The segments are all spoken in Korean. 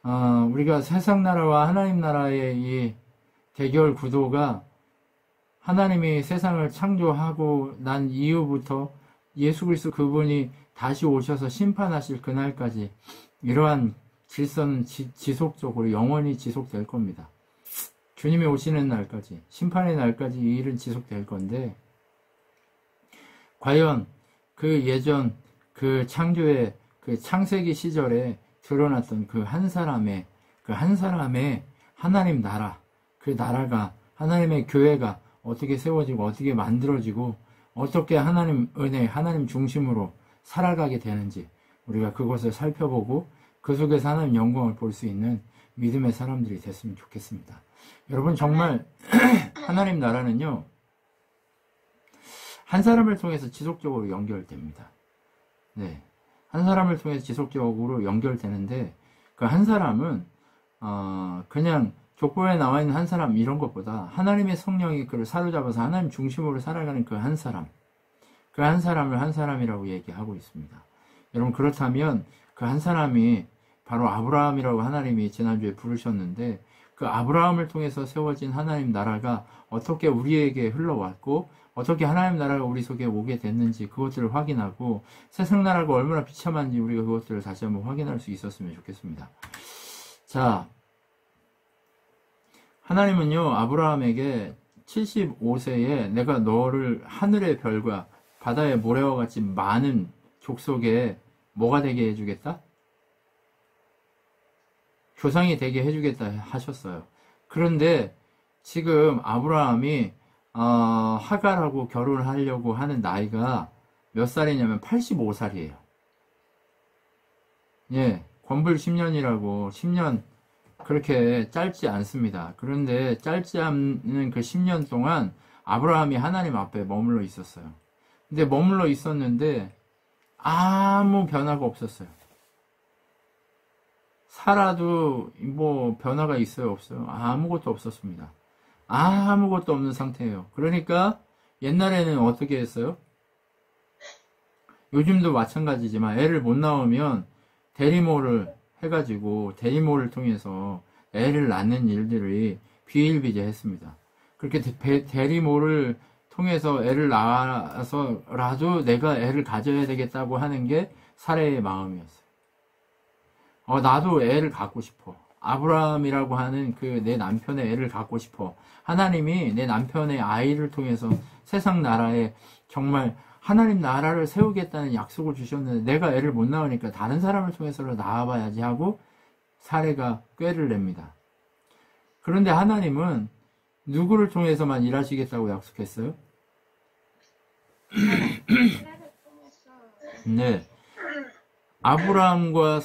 우리가 세상 나라와 하나님 나라의 이 대결 구도가 하나님이 세상을 창조하고 난 이후부터 예수 그리스도 그분이 다시 오셔서 심판하실 그날까지 이러한 질서는 지속적으로 영원히 지속될 겁니다. 주님이 오시는 날까지, 심판의 날까지 이 일은 지속될 건데, 과연 그 예전 그 창조의 그 창세기 시절에 드러났던 그 한 사람의 하나님 나라, 그 나라가 하나님의 교회가 어떻게 세워지고 어떻게 만들어지고 어떻게 하나님 은혜, 하나님 중심으로 살아가게 되는지 우리가 그것을 살펴보고 그 속에서 하나님 영광을 볼 수 있는 믿음의 사람들이 됐으면 좋겠습니다. 여러분 정말 하나님 나라는요, 한 사람을 통해서 지속적으로 연결됩니다. 네, 한 사람을 통해서 지속적으로 연결되는데 그 한 사람은 그냥 족보에 나와 있는 한 사람 이런 것보다 하나님의 성령이 그를 사로잡아서 하나님 중심으로 살아가는 그 한 사람, 그 한 사람을 한 사람이라고 얘기하고 있습니다. 여러분 그렇다면 그 한 사람이 바로 아브라함이라고 하나님이 지난주에 부르셨는데 그 아브라함을 통해서 세워진 하나님 나라가 어떻게 우리에게 흘러왔고 어떻게 하나님 나라가 우리 속에 오게 됐는지 그것들을 확인하고 세상 나라가 얼마나 비참한지 우리가 그것들을 다시 한번 확인할 수 있었으면 좋겠습니다. 자, 하나님은요 아브라함에게 75세에 내가 너를 하늘의 별과 바다의 모래와 같이 많은 족속에 뭐가 되게 해주겠다? 조상이 되게 해주겠다 하셨어요. 그런데 지금 아브라함이 하갈하고 결혼을 하려고 하는 나이가 몇 살이냐면 85살이에요. 예, 권불 10년이라고 10년 그렇게 짧지 않습니다. 그런데 짧지 않은 그 10년 동안 아브라함이 하나님 앞에 머물러 있었어요. 근데 머물러 있었는데 아무 변화가 없었어요. 살아도 뭐 변화가 있어요 없어요? 아무것도 없었습니다. 아무것도 없는 상태예요. 그러니까 옛날에는 어떻게 했어요? 요즘도 마찬가지지만 애를 못 낳으면 대리모를 해가지고 대리모를 통해서 애를 낳는 일들이 비일비재했습니다. 그렇게 대리모를 통해서 애를 낳아서라도 내가 애를 가져야 되겠다고 하는 게 사례의 마음이었어요. 나도 애를 갖고 싶어. 아브라함이라고 하는 그 내 남편의 애를 갖고 싶어. 하나님이 내 남편의 아이를 통해서 세상 나라에 정말 하나님 나라를 세우겠다는 약속을 주셨는데 내가 애를 못 낳으니까 다른 사람을 통해서라도 낳아봐야지 하고 사례가 꾀를 냅니다. 그런데 하나님은 누구를 통해서만 일하시겠다고 약속했어요? 네. 아브라함과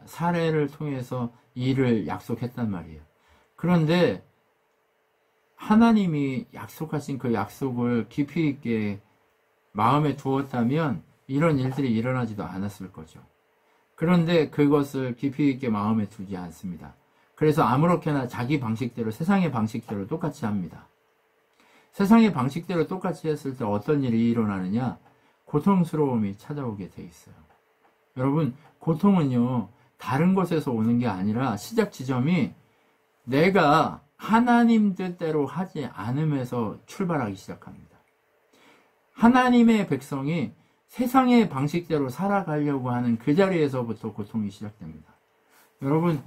사례를 통해서 일을 약속했단 말이에요. 그런데 하나님이 약속하신 그 약속을 깊이 있게 마음에 두었다면 이런 일들이 일어나지도 않았을 거죠. 그런데 그것을 깊이 있게 마음에 두지 않습니다. 그래서 아무렇게나 자기 방식대로 세상의 방식대로 똑같이 합니다. 세상의 방식대로 똑같이 했을 때 어떤 일이 일어나느냐? 고통스러움이 찾아오게 돼 있어요. 여러분, 고통은요, 다른 것에서 오는 게 아니라 시작 지점이 내가 하나님 뜻대로 하지 않음에서 출발하기 시작합니다. 하나님의 백성이 세상의 방식대로 살아가려고 하는 그 자리에서부터 고통이 시작됩니다. 여러분,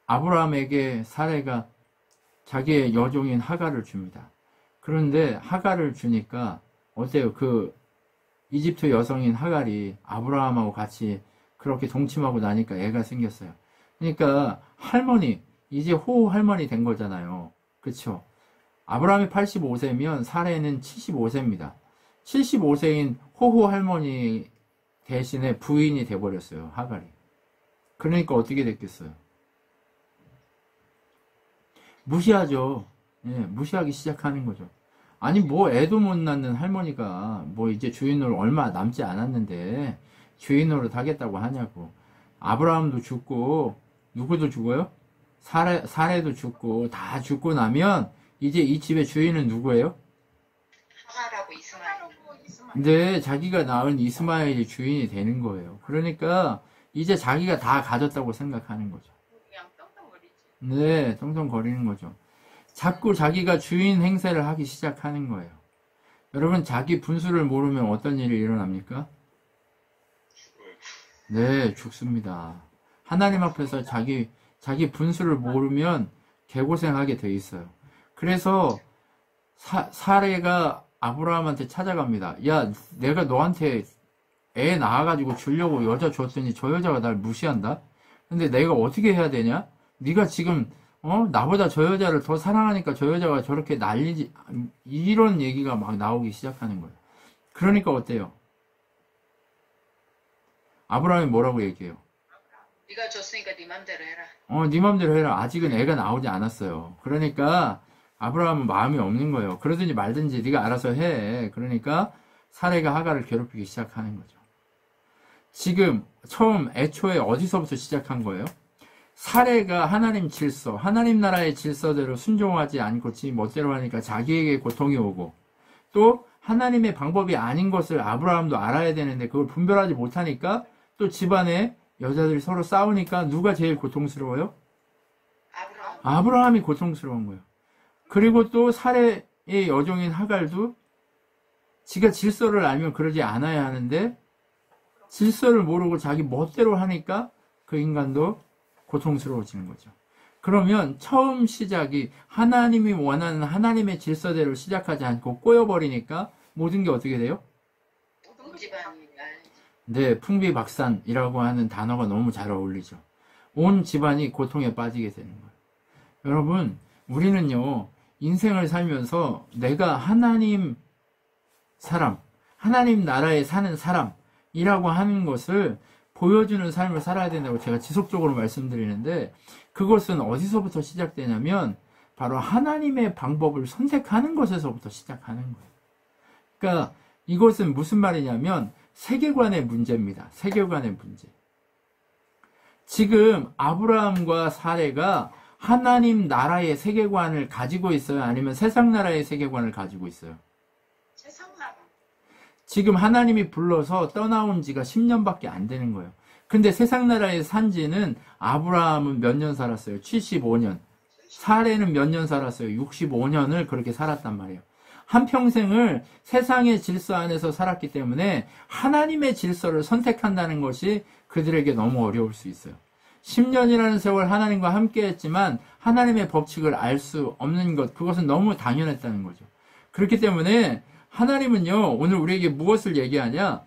아브라함에게 사레가 자기의 여종인 하갈을 줍니다. 그런데 하갈을 주니까 어때요? 그 이집트 여성인 하갈이 아브라함하고 같이 그렇게 동침하고 나니까 애가 생겼어요. 그러니까 할머니, 이제 호호 할머니 된 거잖아요. 그쵸? 아브라함이 85세면 사레는 75세입니다. 75세인 호호 할머니 대신에 부인이 돼버렸어요. 하갈이. 그러니까 어떻게 됐겠어요? 무시하죠. 예, 무시하기 시작하는 거죠. 아니 뭐 애도 못 낳는 할머니가 뭐 이제 주인으로 얼마 남지 않았는데 주인으로 하겠다고 하냐고. 아브라함도 죽고 누구도 죽어요? 사레도 죽고 다 죽고 나면 이제 이 집의 주인은 누구예요? 하갈하고 이스마엘. 네, 자기가 낳은 이스마엘이 주인이 되는 거예요. 그러니까 이제 자기가 다 가졌다고 생각하는 거죠. 그냥 떵떵거리지. 네, 떵떵거리는 거죠. 자꾸 자기가 주인 행세를 하기 시작하는 거예요. 여러분, 자기 분수를 모르면 어떤 일이 일어납니까? 네, 죽습니다. 하나님 앞에서 자기 분수를 모르면 개고생하게 돼 있어요. 그래서 사레가 아브라함한테 찾아갑니다. 야, 내가 너한테 애 낳아가지고 주려고 여자 줬더니 저 여자가 날 무시한다? 근데 내가 어떻게 해야 되냐? 네가 지금 나보다 저 여자를 더 사랑하니까 저 여자가 저렇게 난리지, 이런 얘기가 막 나오기 시작하는 거예요. 그러니까 어때요? 아브라함이 뭐라고 얘기해요? 네가 줬으니까 네 맘대로 해라. 네 맘대로 해라. 아직은 애가 나오지 않았어요. 그러니까 아브라함은 마음이 없는 거예요. 그러든지 말든지 네가 알아서 해. 그러니까 사레가 하가를 괴롭히기 시작하는 거죠. 지금 처음 애초에 어디서부터 시작한 거예요? 사레가 하나님 질서, 하나님 나라의 질서대로 순종하지 않고 지 멋대로 하니까 자기에게 고통이 오고, 또 하나님의 방법이 아닌 것을 아브라함도 알아야 되는데 그걸 분별하지 못하니까 또 집안에 여자들이 서로 싸우니까 누가 제일 고통스러워요? 아브라함이 고통스러운 거예요. 그리고 또 사레의 여종인 하갈도 지가 질서를 알면 그러지 않아야 하는데 질서를 모르고 자기 멋대로 하니까 그 인간도 고통스러워지는 거죠. 그러면 처음 시작이 하나님이 원하는 하나님의 질서대로 시작하지 않고 꼬여버리니까 모든 게 어떻게 돼요? 네, 풍비박산이라고 하는 단어가 너무 잘 어울리죠. 온 집안이 고통에 빠지게 되는 거예요. 여러분, 우리는요, 인생을 살면서 내가 하나님 사람, 하나님 나라에 사는 사람이라고 하는 것을 보여주는 삶을 살아야 된다고 제가 지속적으로 말씀드리는데, 그것은 어디서부터 시작되냐면 바로 하나님의 방법을 선택하는 것에서부터 시작하는 거예요. 그러니까 이것은 무슨 말이냐면 세계관의 문제입니다. 세계관의 문제. 지금 아브라함과 사레가 하나님 나라의 세계관을 가지고 있어요? 아니면 세상 나라의 세계관을 가지고 있어요? 세상 나라. 지금 하나님이 불러서 떠나온 지가 10년밖에 안 되는 거예요. 근데 세상 나라에 산 지는 아브라함은 몇 년 살았어요? 75년. 사레는 몇 년 살았어요? 65년을 그렇게 살았단 말이에요. 한평생을 세상의 질서 안에서 살았기 때문에 하나님의 질서를 선택한다는 것이 그들에게 너무 어려울 수 있어요. 10년이라는 세월 하나님과 함께 했지만 하나님의 법칙을 알 수 없는 것, 그것은 너무 당연했다는 거죠. 그렇기 때문에 하나님은요, 오늘 우리에게 무엇을 얘기하냐?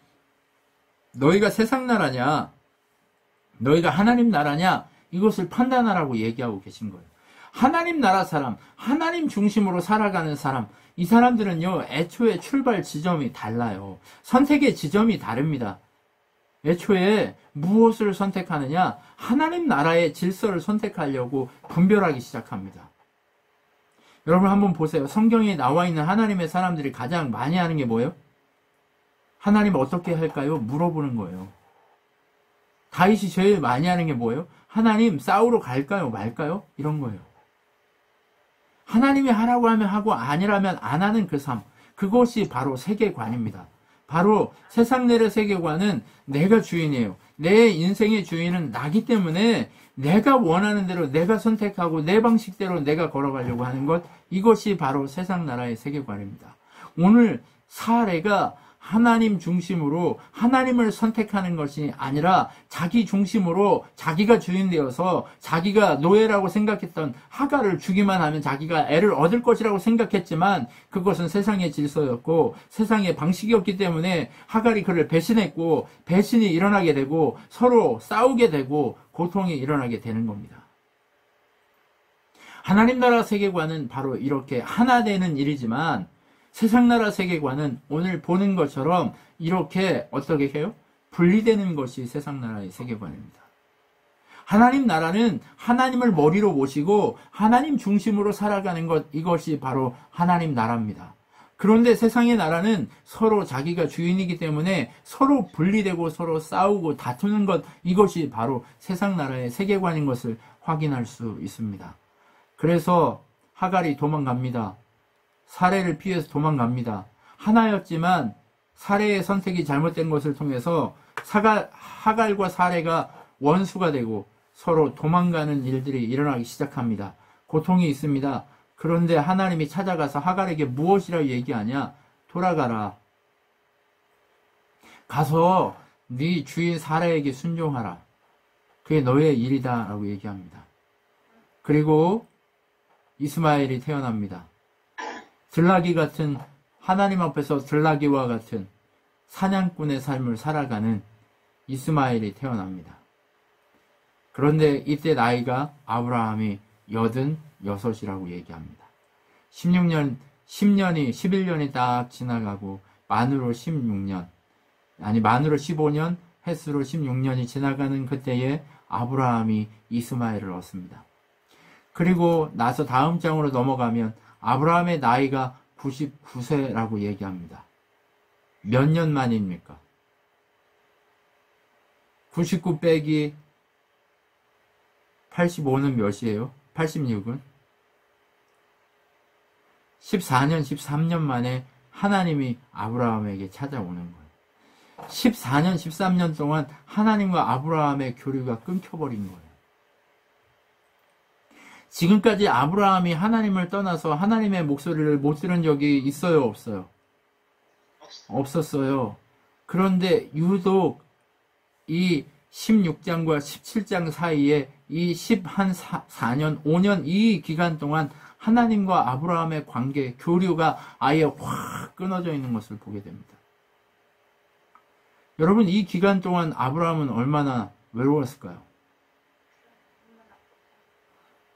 너희가 세상 나라냐? 너희가 하나님 나라냐? 이것을 판단하라고 얘기하고 계신 거예요. 하나님 나라 사람, 하나님 중심으로 살아가는 사람, 이 사람들은요, 애초에 출발 지점이 달라요. 선택의 지점이 다릅니다. 애초에 무엇을 선택하느냐? 하나님 나라의 질서를 선택하려고 분별하기 시작합니다. 여러분 한번 보세요. 성경에 나와 있는 하나님의 사람들이 가장 많이 하는 게 뭐예요? 하나님 어떻게 할까요? 물어보는 거예요. 다윗이 제일 많이 하는 게 뭐예요? 하나님 싸우러 갈까요? 말까요? 이런 거예요. 하나님이 하라고 하면 하고 아니라면 안 하는 그 삶. 그것이 바로 세계관입니다. 바로 세상 내의 세계관은 내가 주인이에요. 내 인생의 주인은 나기 때문에 내가 원하는 대로 내가 선택하고 내 방식대로 내가 걸어가려고 하는 것, 이것이 바로 세상 나라의 세계관입니다. 오늘 사례가 하나님 중심으로 하나님을 선택하는 것이 아니라 자기 중심으로 자기가 주인 되어서 자기가 노예라고 생각했던 하갈을 주기만 하면 자기가 애를 얻을 것이라고 생각했지만 그것은 세상의 질서였고 세상의 방식이었기 때문에 하갈이 그를 배신했고 배신이 일어나게 되고 서로 싸우게 되고 고통이 일어나게 되는 겁니다. 하나님 나라 세계관은 바로 이렇게 하나 되는 일이지만 세상 나라 세계관은 오늘 보는 것처럼 이렇게 어떻게 해요? 분리되는 것이 세상 나라의 세계관입니다. 하나님 나라는 하나님을 머리로 모시고 하나님 중심으로 살아가는 것, 이것이 바로 하나님 나라입니다. 그런데 세상의 나라는 서로 자기가 주인이기 때문에 서로 분리되고 서로 싸우고 다투는 것, 이것이 바로 세상 나라의 세계관인 것을 확인할 수 있습니다. 그래서 하갈이 도망갑니다. 사례를 피해서 도망갑니다. 하나였지만 사례의 선택이 잘못된 것을 통해서 하갈과 사례가 원수가 되고 서로 도망가는 일들이 일어나기 시작합니다. 고통이 있습니다. 그런데 하나님이 찾아가서 하갈에게 무엇이라고 얘기하냐? 돌아가라. 가서 네 주인 사라에게 순종하라. 그게 너의 일이다 라고 얘기합니다. 그리고 이스마엘이 태어납니다. 들나귀 같은, 하나님 앞에서 들나귀와 같은 사냥꾼의 삶을 살아가는 이스마엘이 태어납니다. 그런데 이때 나이가 아브라함이 86이라고 얘기합니다. 11년이 딱 지나가고 만으로 16년, 아니 만으로 15년, 햇수로 16년이 지나가는 그때에 아브라함이 이스마엘을 얻습니다. 그리고 나서 다음 장으로 넘어가면 아브라함의 나이가 99세라고 얘기합니다. 몇 년 만입니까? 99 빼기 85는 몇이에요? 86은? 14년, 13년 만에 하나님이 아브라함에게 찾아오는 거예요. 14년, 13년 동안 하나님과 아브라함의 교류가 끊겨버린 거예요. 지금까지 아브라함이 하나님을 떠나서 하나님의 목소리를 못 들은 적이 있어요, 없어요? 없었어요. 그런데 유독 이 16장과 17장 사이에 이 4년, 5년 이 기간 동안 하나님과 아브라함의 관계, 교류가 아예 확 끊어져 있는 것을 보게 됩니다. 여러분, 이 기간 동안 아브라함은 얼마나 외로웠을까요?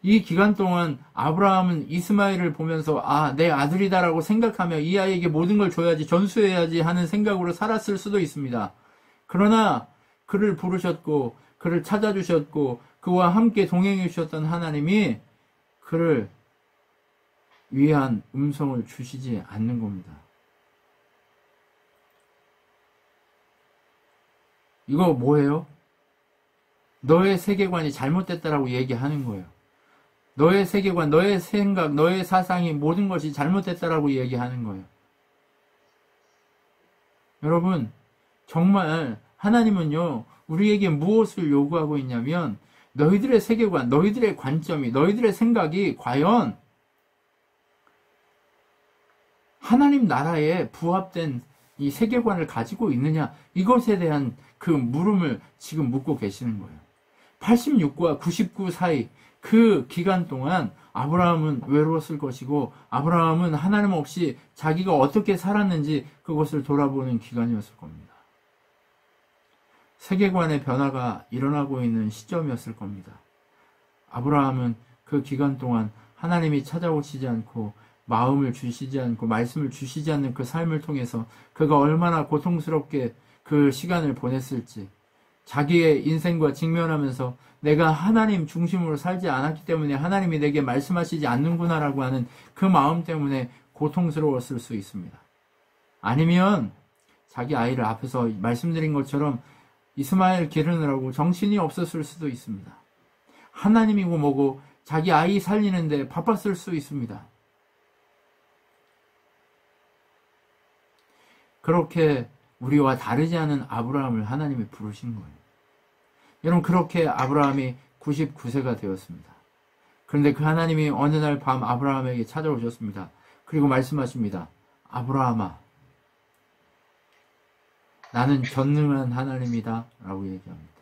이 기간 동안 아브라함은 이스마엘을 보면서 내 아들이다라고 생각하며 이 아이에게 모든 걸 줘야지, 전수해야지 하는 생각으로 살았을 수도 있습니다. 그러나 그를 부르셨고 그를 찾아주셨고 그와 함께 동행해 주셨던 하나님이 그를 위한 음성을 주시지 않는 겁니다. 이거 뭐예요? 너의 세계관이 잘못됐다라고 얘기하는 거예요. 너의 세계관, 너의 생각, 너의 사상이 모든 것이 잘못됐다라고 얘기하는 거예요. 여러분, 정말 하나님은요, 우리에게 무엇을 요구하고 있냐면 너희들의 세계관, 너희들의 관점이, 너희들의 생각이 과연 하나님 나라에 부합된 이 세계관을 가지고 있느냐, 이것에 대한 그 물음을 지금 묻고 계시는 거예요. 86과 99 사이 그 기간 동안 아브라함은 외로웠을 것이고 아브라함은 하나님 없이 자기가 어떻게 살았는지 그것을 돌아보는 기간이었을 겁니다. 세계관의 변화가 일어나고 있는 시점이었을 겁니다. 아브라함은 그 기간 동안 하나님이 찾아오시지 않고 마음을 주시지 않고 말씀을 주시지 않는 그 삶을 통해서 그가 얼마나 고통스럽게 그 시간을 보냈을지, 자기의 인생과 직면하면서 내가 하나님 중심으로 살지 않았기 때문에 하나님이 내게 말씀하시지 않는구나라고 하는 그 마음 때문에 고통스러웠을 수 있습니다. 아니면 자기 아이를 앞에서 말씀드린 것처럼 이스마엘 기르느라고 정신이 없었을 수도 있습니다. 하나님이고 뭐고 자기 아이 살리는데 바빴을 수 있습니다. 그렇게 우리와 다르지 않은 아브라함을 하나님이 부르신 거예요. 여러분, 그렇게 아브라함이 99세가 되었습니다. 그런데 그 하나님이 어느 날 밤 아브라함에게 찾아오셨습니다. 그리고 말씀하십니다. 아브라함아, 나는 전능한 하나님이다 라고 얘기합니다.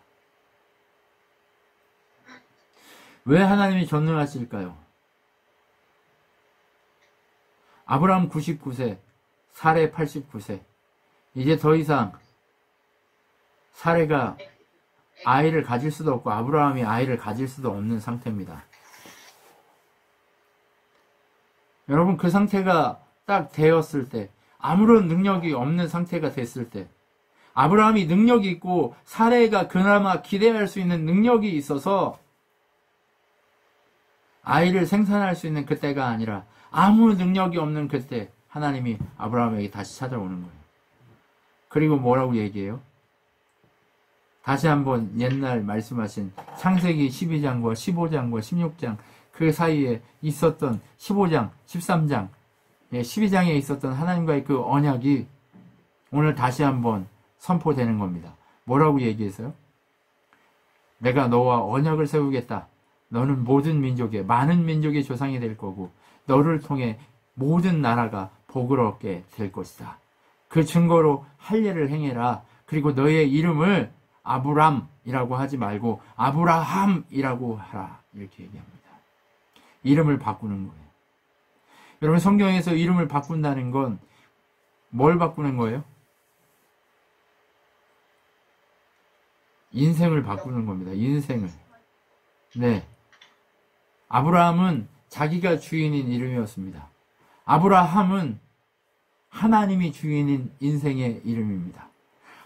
왜 하나님이 전능하실까요? 아브라함 99세, 사레 89세. 이제 더 이상 사레가 아이를 가질 수도 없고 아브라함이 아이를 가질 수도 없는 상태입니다. 여러분, 그 상태가 딱 되었을 때, 아무런 능력이 없는 상태가 됐을 때, 아브라함이 능력이 있고 사레가 그나마 기대할 수 있는 능력이 있어서 아이를 생산할 수 있는 그때가 아니라 아무 능력이 없는 그때 하나님이 아브라함에게 다시 찾아오는 거예요. 그리고 뭐라고 얘기해요? 다시 한번 옛날 말씀하신 창세기 12장과 15장과 16장 그 사이에 있었던 15장, 13장, 12장에 있었던 하나님과의 그 언약이 오늘 다시 한번 선포되는 겁니다. 뭐라고 얘기해서요? 내가 너와 언약을 세우겠다. 너는 모든 민족의, 많은 민족의 조상이 될 거고 너를 통해 모든 나라가 복을 얻게 될 것이다. 그 증거로 할례를 행해라. 그리고 너의 이름을 아브람이라고 하지 말고 아브라함이라고 하라. 이렇게 얘기합니다. 이름을 바꾸는 거예요. 여러분, 성경에서 이름을 바꾼다는 건 뭘 바꾸는 거예요? 인생을 바꾸는 겁니다. 인생을. 네. 아브라함은 자기가 주인인 이름이었습니다. 아브라함은 하나님이 주인인 인생의 이름입니다.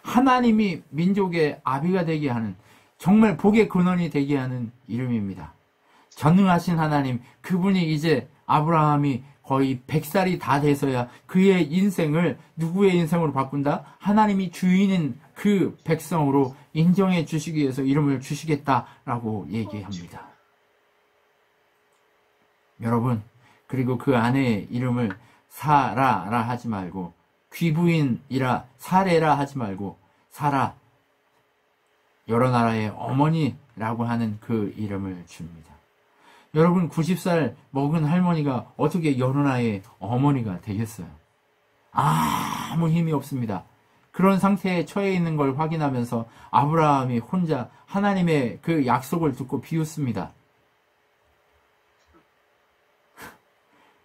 하나님이 민족의 아비가 되게 하는, 정말 복의 근원이 되게 하는 이름입니다. 전능하신 하나님, 그분이 이제 아브라함이 거의 100살이 다 돼서야 그의 인생을 누구의 인생으로 바꾼다? 하나님이 주인인 그 백성으로 인정해 주시기 위해서 이름을 주시겠다라고 얘기합니다. 여러분, 그리고 그 아내의 이름을 사라라 하지 말고 귀부인이라 사레라 하지 말고 사라, 여러 나라의 어머니라고 하는 그 이름을 줍니다. 여러분, 90살 먹은 할머니가 어떻게 여러 나라의 어머니가 되겠어요? 아무 힘이 없습니다. 그런 상태에 처해 있는 걸 확인하면서 아브라함이 혼자 하나님의 그 약속을 듣고 비웃습니다.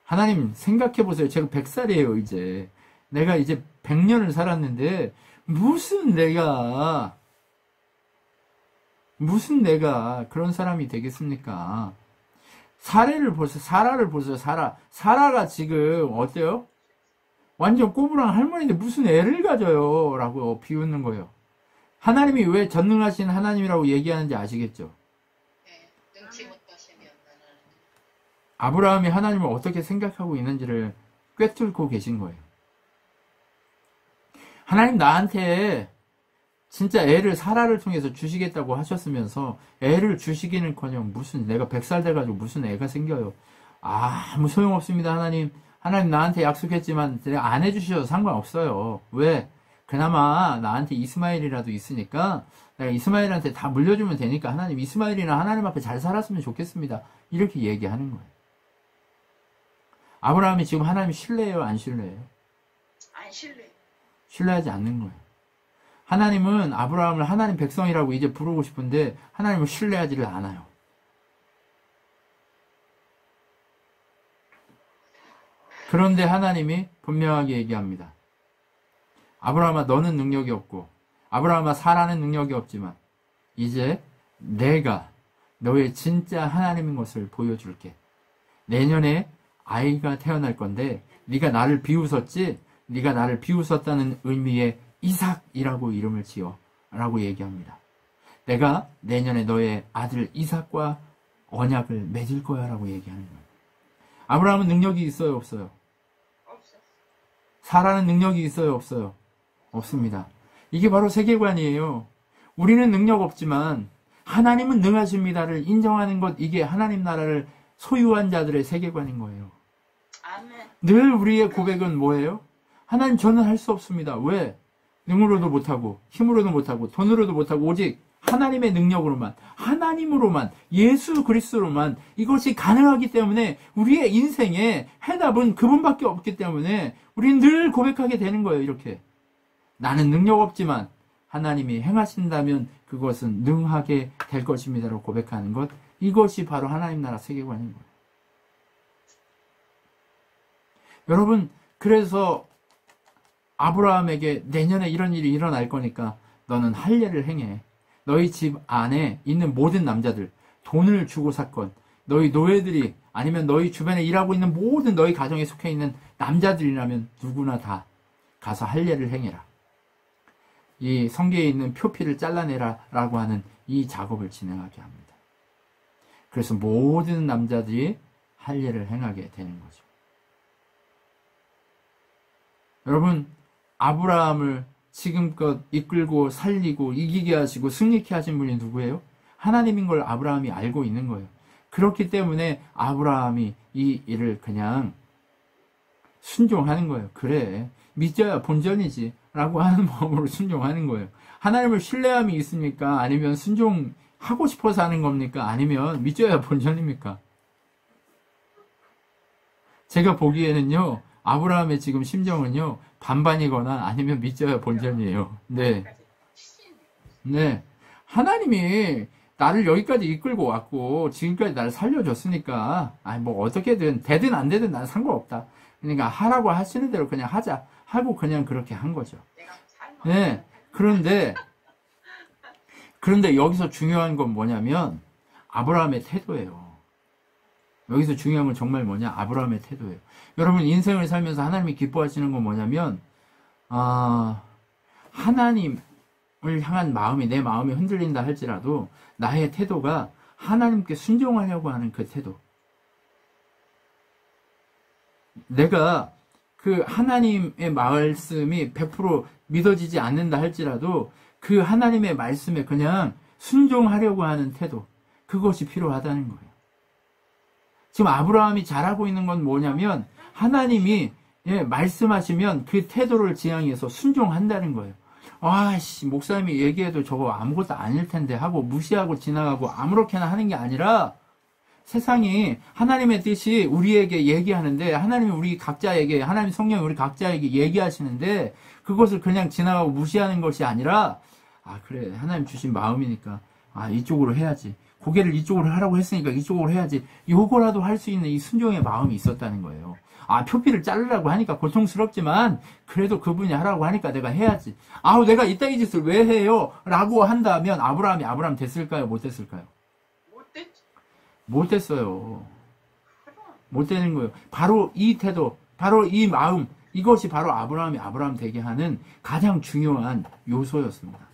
하나님, 생각해 보세요. 제가 100살이에요, 이제. 내가 이제 100년을 살았는데 무슨 내가 그런 사람이 되겠습니까? 사라를 보세요. 사라가 지금 어때요? 완전 꼬부랑 할머니인데 무슨 애를 가져요? 라고 비웃는 거예요. 하나님이 왜 전능하신 하나님이라고 얘기하는지 아시겠죠? 네, 능치 못하시면 나는. 아브라함이 하나님을 어떻게 생각하고 있는지를 꿰뚫고 계신 거예요. 하나님 나한테 진짜 애를 사라를 통해서 주시겠다고 하셨으면서 애를 주시기는커녕 무슨 내가 100살 돼가지고 무슨 애가 생겨요. 아무 소용없습니다. 하나님 나한테 약속했지만 내가 안 해주셔도 상관없어요. 왜? 그나마 나한테 이스마엘이라도 있으니까 내가 이스마엘한테 다 물려주면 되니까 하나님, 이스마엘이나 하나님 앞에 잘 살았으면 좋겠습니다. 이렇게 얘기하는 거예요. 아브라함이 지금 하나님 신뢰해요? 안 신뢰해요? 안 신뢰. 신뢰하지 않는 거예요. 하나님은 아브라함을 하나님 백성이라고 이제 부르고 싶은데 하나님을 신뢰하지를 않아요. 그런데 하나님이 분명하게 얘기합니다. 아브라함아, 너는 능력이 없고 아브라함아, 사라는 능력이 없지만 이제 내가 너의 진짜 하나님인 것을 보여줄게. 내년에 아이가 태어날 건데 네가 나를 비웃었지? 네가 나를 비웃었다는 의미의 이삭이라고 이름을 지어 라고 얘기합니다. 내가 내년에 너의 아들 이삭과 언약을 맺을 거야 라고 얘기하는 거예요. 아브라함은 능력이 있어요, 없어요? 없어. 사라는 능력이 있어요, 없어요? 없습니다. 이게 바로 세계관이에요. 우리는 능력 없지만 하나님은 능하십니다를 인정하는 것, 이게 하나님 나라를 소유한 자들의 세계관인 거예요. 아멘. 늘 우리의 고백은 뭐예요? 하나님, 저는 할 수 없습니다. 왜? 능으로도 못하고 힘으로도 못하고 돈으로도 못하고 오직 하나님의 능력으로만, 하나님으로만, 예수 그리스도로만 이것이 가능하기 때문에 우리의 인생의 해답은 그분밖에 없기 때문에 우리는 늘 고백하게 되는 거예요. 이렇게 나는 능력 없지만 하나님이 행하신다면 그것은 능하게 될 것입니다라고 고백하는 것, 이것이 바로 하나님 나라 세계관인 거예요. 여러분, 그래서 아브라함에게 내년에 이런 일이 일어날 거니까 너는 할례를 행해. 너희 집 안에 있는 모든 남자들, 돈을 주고 샀건, 너희 노예들이 아니면 너희 주변에 일하고 있는 모든 너희 가정에 속해 있는 남자들이라면 누구나 다 가서 할례를 행해라. 이 성계에 있는 표피를 잘라내라 라고 하는 이 작업을 진행하게 합니다. 그래서 모든 남자들이 할례를 행하게 되는 거죠. 여러분, 아브라함을 지금껏 이끌고 살리고 이기게 하시고 승리케 하신 분이 누구예요? 하나님인 걸 아브라함이 알고 있는 거예요. 그렇기 때문에 아브라함이 이 일을 그냥 순종하는 거예요. 그래, 믿어야 본전이지 라고 하는 마음으로 순종하는 거예요. 하나님을 신뢰함이 있습니까? 아니면 순종이 하고 싶어서 하는 겁니까? 아니면 믿져야 본전입니까? 제가 보기에는요, 아브라함의 지금 심정은요, 반반이거나 아니면 믿져야 본전이에요. 네. 네. 하나님이 나를 여기까지 이끌고 왔고, 지금까지 나를 살려줬으니까, 아니, 뭐, 어떻게든, 되든 안 되든 난 상관없다. 그러니까 하라고 하시는 대로 그냥 하자. 하고 그냥 그렇게 한 거죠. 네. 그런데 여기서 중요한 건 뭐냐면, 아브라함의 태도예요. 여기서 중요한 건 정말 뭐냐? 아브라함의 태도예요. 여러분, 인생을 살면서 하나님이 기뻐하시는 건 뭐냐면, 하나님을 향한 마음이, 내 마음이 흔들린다 할지라도, 나의 태도가 하나님께 순종하려고 하는 그 태도. 내가 그 하나님의 말씀이 100% 믿어지지 않는다 할지라도, 그 하나님의 말씀에 그냥 순종하려고 하는 태도. 그것이 필요하다는 거예요. 지금 아브라함이 잘하고 있는 건 뭐냐면 하나님이 말씀하시면 그 태도를 지향해서 순종한다는 거예요. 아씨, 목사님이 얘기해도 저거 아무것도 아닐 텐데 하고 무시하고 지나가고 아무렇게나 하는 게 아니라 세상이 하나님의 뜻이 우리에게 얘기하는데 하나님이 우리 각자에게, 하나님 성령이 우리 각자에게 얘기하시는데 그것을 그냥 지나가고 무시하는 것이 아니라 그래, 하나님 주신 마음이니까 이쪽으로 해야지. 고개를 이쪽으로 하라고 했으니까 이쪽으로 해야지. 요거라도 할 수 있는 이 순종의 마음이 있었다는 거예요. 표피를 자르라고 하니까 고통스럽지만 그래도 그분이 하라고 하니까 내가 해야지. 내가 이따위 짓을 왜 해요? 라고 한다면 아브라함이 아브라함 됐을까요? 못 됐을까요? 못 됐어요. 못 되는 거예요. 바로 이 태도, 바로 이 마음, 이것이 바로 아브라함이 아브라함 되게 하는 가장 중요한 요소였습니다.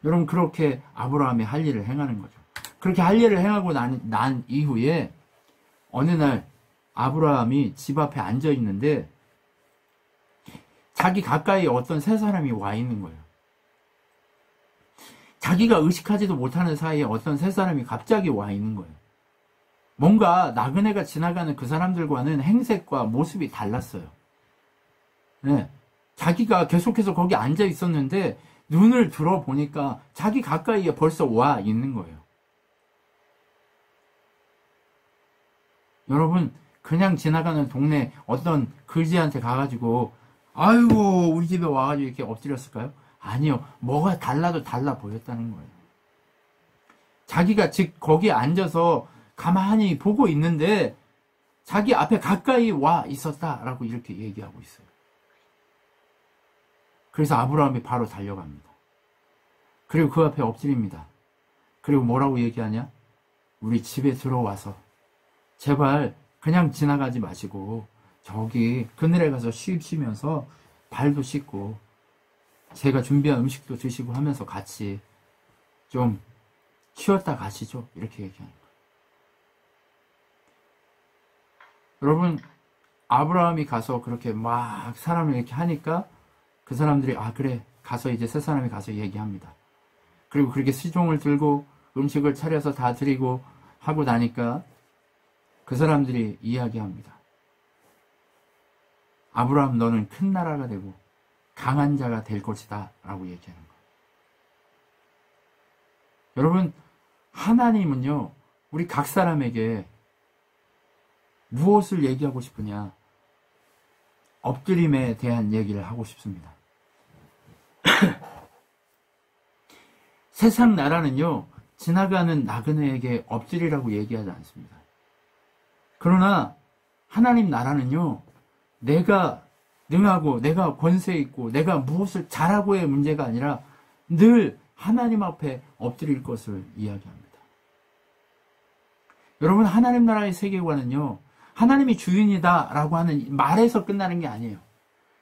여러분, 그렇게 아브라함이 할 일을 행하는 거죠. 그렇게 할 일을 행하고 난 이후에 어느 날 아브라함이 집 앞에 앉아 있는데 자기 가까이 어떤 세 사람이 와 있는 거예요. 자기가 의식하지도 못하는 사이에 어떤 세 사람이 갑자기 와 있는 거예요. 뭔가 나그네가 지나가는 그 사람들과는 행색과 모습이 달랐어요. 네. 자기가 계속해서 거기 앉아 있었는데 눈을 들어보니까 자기 가까이에 벌써 와 있는 거예요. 여러분, 그냥 지나가는 동네 어떤 글지한테 가가지고 아이고 우리 집에 와가지고 이렇게 엎드렸을까요? 아니요. 뭐가 달라도 달라 보였다는 거예요. 자기가 즉 거기에 앉아서 가만히 보고 있는데 자기 앞에 가까이 와 있었다라고 이렇게 얘기하고 있어요. 그래서 아브라함이 바로 달려갑니다. 그리고 그 앞에 엎드립니다. 그리고 뭐라고 얘기하냐? 우리 집에 들어와서 제발 그냥 지나가지 마시고 저기 그늘에 가서 쉬면서 발도 씻고 제가 준비한 음식도 드시고 하면서 같이 좀 쉬었다 가시죠. 이렇게 얘기하는 거예요. 여러분, 아브라함이 가서 그렇게 막 사람을 이렇게 하니까 그 사람들이 그래 가서 이제 세 사람이 가서 얘기합니다. 그리고 그렇게 시종을 들고 음식을 차려서 다 드리고 하고 나니까 그 사람들이 이야기합니다. 아브라함, 너는 큰 나라가 되고 강한 자가 될 것이다 라고 얘기하는 거예요. 여러분, 하나님은요 우리 각 사람에게 무엇을 얘기하고 싶으냐? 엎드림에 대한 얘기를 하고 싶습니다. 세상 나라는요 지나가는 나그네에게 엎드리라고 얘기하지 않습니다. 그러나 하나님 나라는요 내가 능하고 내가 권세 있고 내가 무엇을 잘하고의 문제가 아니라 늘 하나님 앞에 엎드릴 것을 이야기합니다. 여러분, 하나님 나라의 세계관은요 하나님이 주인이다 라고 하는 말에서 끝나는 게 아니에요.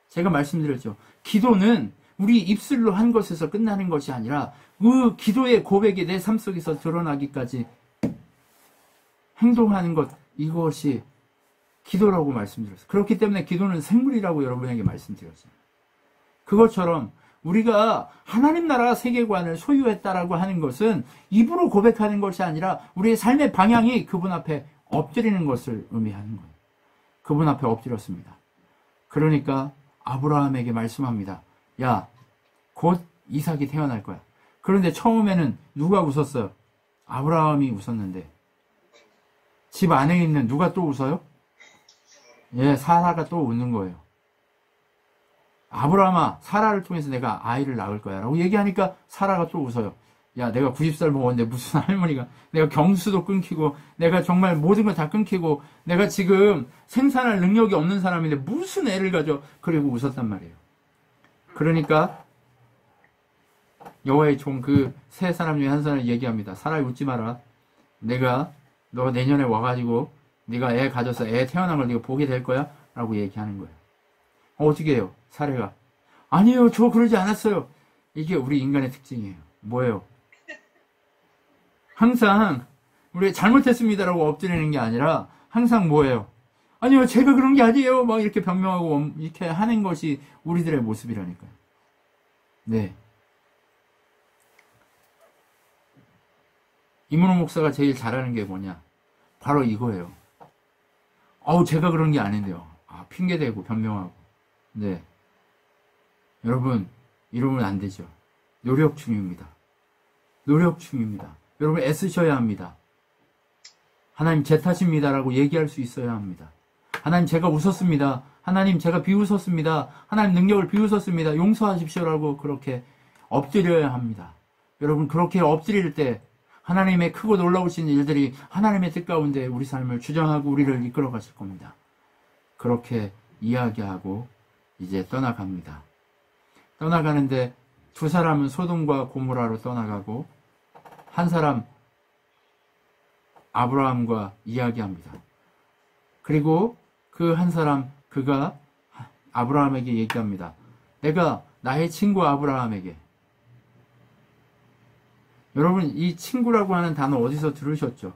제가 말씀드렸죠. 기도는 우리 입술로 한 것에서 끝나는 것이 아니라 그 기도의 고백이 내 삶 속에서 드러나기까지 행동하는 것, 이것이 기도라고 말씀드렸어요. 그렇기 때문에 기도는 생물이라고 여러분에게 말씀드렸어요. 그것처럼 우리가 하나님 나라 세계관을 소유했다라고 하는 것은 입으로 고백하는 것이 아니라 우리의 삶의 방향이 그분 앞에 엎드리는 것을 의미하는 거예요. 그분 앞에 엎드렸습니다. 그러니까 아브라함에게 말씀합니다. 야, 곧 이삭이 태어날 거야. 그런데 처음에는 누가 웃었어요? 아브라함이 웃었는데 집 안에 있는 누가 또 웃어요? 예, 사라가 또 웃는 거예요. 아브라함아, 사라를 통해서 내가 아이를 낳을 거야 라고 얘기하니까 사라가 또 웃어요. 야, 내가 90살 먹었는데 무슨 할머니가, 내가 경수도 끊기고 내가 정말 모든 걸 다 끊기고 내가 지금 생산할 능력이 없는 사람인데 무슨 애를 가져. 그리고 웃었단 말이에요. 그러니까 여호와의 종 그 세 사람 중에 한 사람이 얘기합니다. 사라야, 웃지 마라. 너 내년에 와가지고 네가 애 가져서 애 태어난 걸 네가 보게 될 거야 라고 얘기하는 거예요. 어떻게 해요? 사례가 아니에요, 저 그러지 않았어요. 이게 우리 인간의 특징이에요. 뭐예요? 항상 우리 잘못했습니다라고 엎드리는 게 아니라 항상 뭐예요? 아니요, 제가 그런 게 아니에요 막 이렇게 변명하고 이렇게 하는 것이 우리들의 모습이라니까요. 네, 이문호 목사가 제일 잘하는 게 뭐냐? 바로 이거예요. 제가 그런 게 아닌데요. 핑계대고 변명하고. 네, 여러분, 이러면 안 되죠. 노력 중입니다. 노력 중입니다. 여러분, 애쓰셔야 합니다. 하나님 제 탓입니다라고 얘기할 수 있어야 합니다. 하나님 제가 웃었습니다. 하나님 제가 비웃었습니다. 하나님 능력을 비웃었습니다. 용서하십시오라고 그렇게 엎드려야 합니다. 여러분, 그렇게 엎드릴 때 하나님의 크고 놀라우신 일들이 하나님의 뜻 가운데 우리 삶을 주장하고 우리를 이끌어 가실 겁니다. 그렇게 이야기하고 이제 떠나갑니다. 떠나가는데 두 사람은 소돔과 고모라로 떠나가고 한 사람 아브라함과 이야기합니다. 그리고 그 한 사람, 그가 아브라함에게 얘기합니다. 내가 나의 친구 아브라함에게. 여러분, 이 친구라고 하는 단어 어디서 들으셨죠?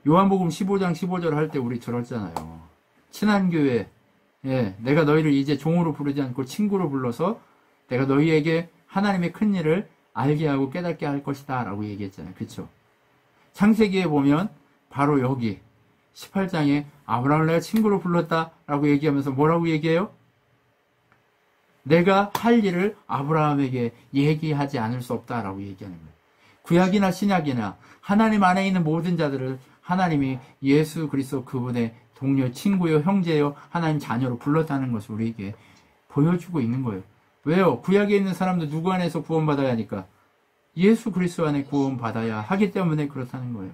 요한복음 15장 15절 할 때 우리 들었잖아요. 친한교회, 예, 내가 너희를 이제 종으로 부르지 않고 친구로 불러서 내가 너희에게 하나님의 큰 일을 알게 하고 깨닫게 할 것이다 라고 얘기했잖아요. 그쵸? 창세기에 보면 바로 여기 18장에 아브라함을 내가 친구로 불렀다 라고 얘기하면서 뭐라고 얘기해요? 내가 할 일을 아브라함에게 얘기하지 않을 수 없다 라고 얘기하는 거예요. 구약이나 신약이나 하나님 안에 있는 모든 자들을 하나님이 예수 그리스도 그분의 동료, 친구요, 형제요, 하나님 자녀로 불렀다는 것을 우리에게 보여주고 있는 거예요. 왜요? 구약에 있는 사람도 누구 안에서 구원받아야 하니까? 예수 그리스도 안에 구원받아야 하기 때문에 그렇다는 거예요.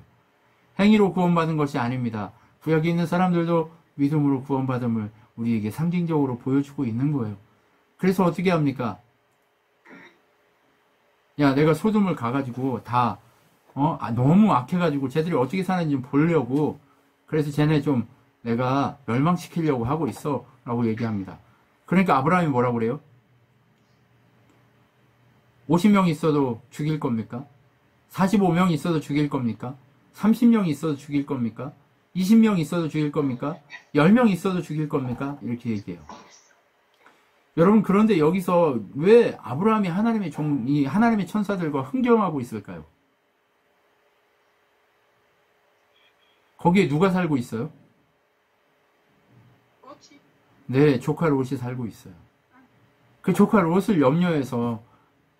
행위로 구원받은 것이 아닙니다. 구약에 있는 사람들도 믿음으로 구원받음을 우리에게 상징적으로 보여주고 있는 거예요. 그래서 어떻게 합니까? 야, 내가 소돔을 가가지고 다 너무 악해가지고 쟤들이 어떻게 사는지 좀 보려고, 그래서 쟤네 좀 내가 멸망시키려고 하고 있어 라고 얘기합니다. 그러니까 아브라함이 뭐라고 그래요? 50명 있어도 죽일 겁니까? 45명 있어도 죽일 겁니까? 30명 있어도 죽일 겁니까? 20명 있어도 죽일 겁니까? 10명 있어도 죽일 겁니까? 이렇게 얘기해요. 여러분, 그런데 여기서 왜 아브라함이 하나님의 천사들과 흥정하고 있을까요? 거기에 누가 살고 있어요? 네, 조카 롯이 살고 있어요. 그 조카 롯을 염려해서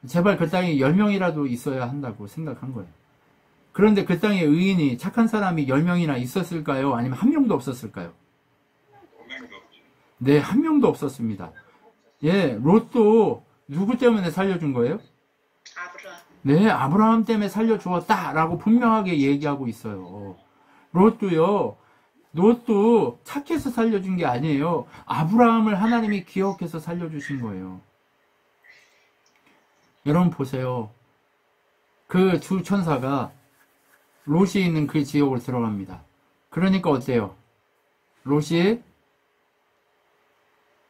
제발 그 땅에 10명이라도 있어야 한다고 생각한 거예요. 그런데 그 땅에 의인이, 착한 사람이 10명이나 있었을까요? 아니면 한 명도 없었을까요? 네, 한 명도 없었습니다. 예, 롯도 누구 때문에 살려준 거예요? 아브라함. 네, 아브라함 때문에 살려주었다라고 분명하게 얘기하고 있어요. 롯도 착해서 살려준 게 아니에요. 아브라함을 하나님이 기억해서 살려주신 거예요. 여러분 보세요. 그 두 천사가 롯이 있는 그 지역으로 들어갑니다. 그러니까 어때요? 롯이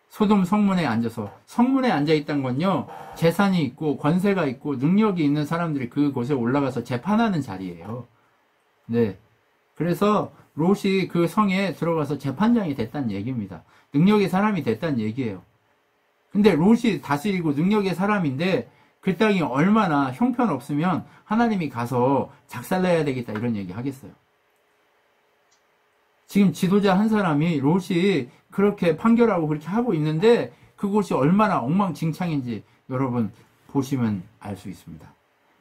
소돔 성문에 앉아서, 성문에 앉아있다는 건요, 재산이 있고 권세가 있고 능력이 있는 사람들이 그곳에 올라가서 재판하는 자리예요. 네. 그래서 롯이 그 성에 들어가서 재판장이 됐다는 얘기입니다. 능력의 사람이 됐다는 얘기예요. 근데 롯이 다스리고 능력의 사람인데 그 땅이 얼마나 형편없으면 하나님이 가서 작살내야 되겠다 이런 얘기 하겠어요. 지금 지도자 한 사람이 롯이 그렇게 판결하고 그렇게 하고 있는데 그곳이 얼마나 엉망진창인지 여러분 보시면 알 수 있습니다.